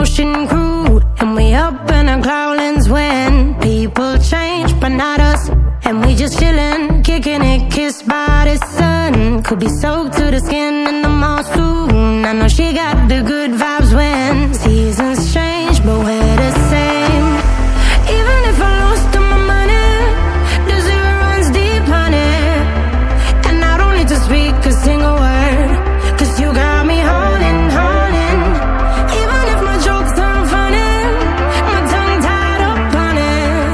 motion crew, and we up in our cloudlands when people change, but not us. And we just chillin', kicking it, kissed by the sun. Could be soaked to the skin in the mall soon. I know she got the good vibes when seasons change, but we're the same. Even if I lost all my money, the zero runs deep, honey. And I don't need to speak a single word, 'cause you got me holding, holding. Even if my jokes aren't funny, my tongue tied up on it.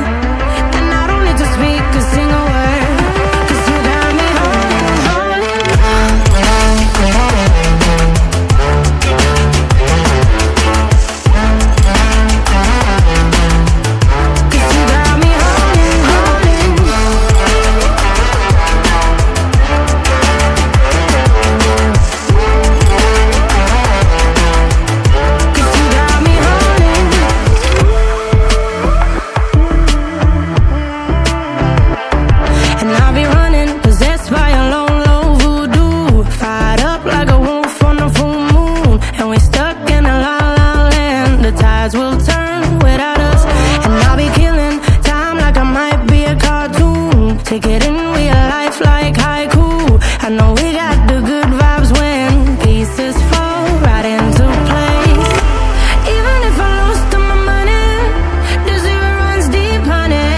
And I don't need to speak a single word, 'cause you got me holding, holding. 'Cause you got me holding, holding. And I'll be running, possessed by a lone, low voodoo. Fired up like a wolf on the full moon. And we stuck in a la la land. The tides will turn without us. And I'll be killing time like I might be a cartoon. Take it in real life like haiku. I know we got the good vibes when pieces fall right into place. Even if I lost all my money, the zero runs deep, honey.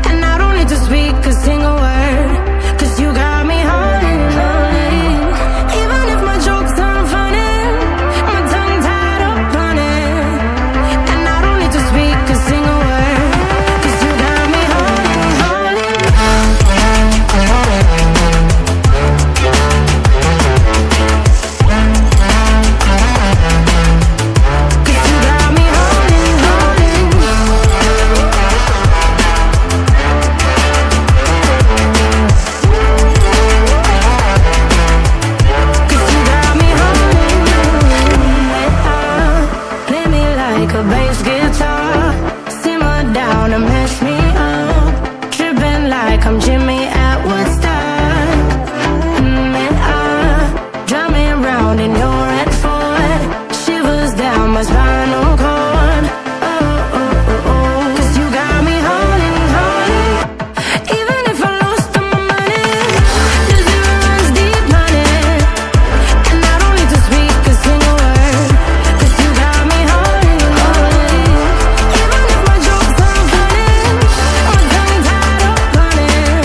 And I don't need to speak a single word, 'cause you got me holding, holding. Even if my jokes aren't funny, my tongue tied up on it. And I don't need to speak a single word, 'cause you got me holding, holding. 'Cause you got me holding, holding. Play me like a bass guitar, simmer down and mess me up. Tripping like I'm Jimmy at Woodstock. Drive me around in your red Ford, shivers down my spinal cord. Oh, oh, oh, oh. 'Cause you got me holding, holding. Even if I lost all my money, the zero runs deep, honey. And I don't need to speak a single word, 'cause you got me holding, holding. Even if my jokes aren't funny, my tongue tied up on it.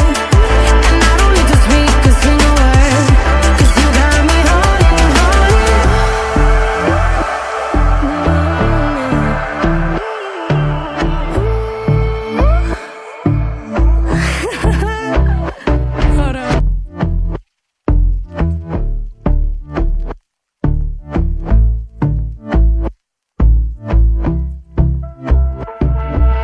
And I don't need to speak a single word, 'cause you got me holding, holding. Hold on.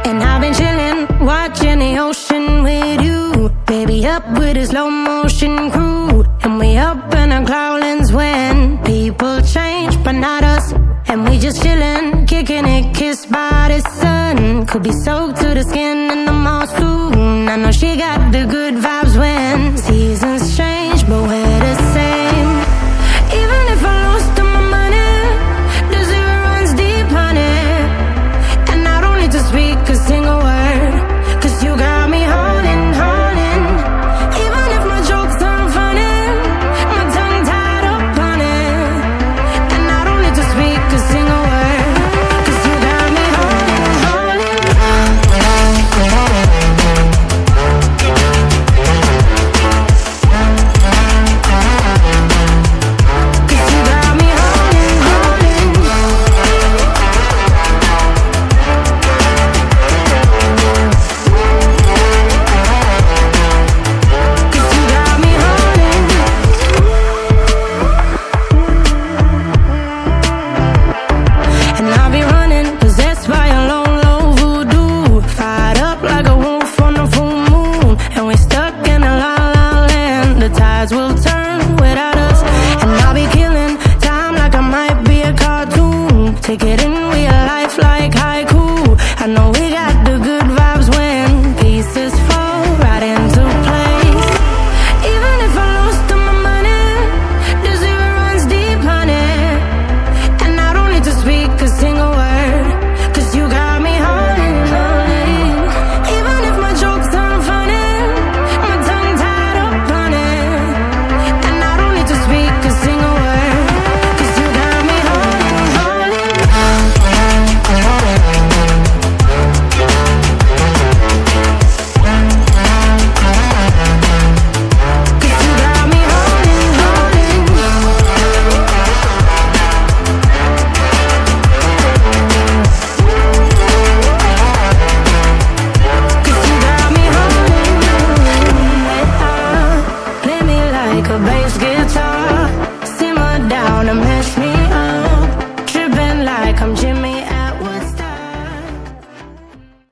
And I've been chillin', watching the ocean with you. Baby, up with a slow motion crew. And we up in our cloudlands when people change, but not us. And we just chillin', kicking it, kissed by the sun. Could be soaked to the skin in the mall soon. I know she got the good vibes when seasons change, but we're the same. Even if I lost all my money, the zero runs deep, honey. And I don't need to speak a single word, 'cause you got me holding, holding. Even if my jokes aren't funny, my tongue tied up on it. And I don't need to speak a single word, 'cause you got me holding, holding. 'Cause you got me holding, holding. And I'll be running, possessed by a lone, low voodoo. Fired up like a wolf on the full moon. And we stuck in a la la land. The tides will turn without us. And I'll be killing time like I might be a cartoon. Take it in real life like haiku. I know we got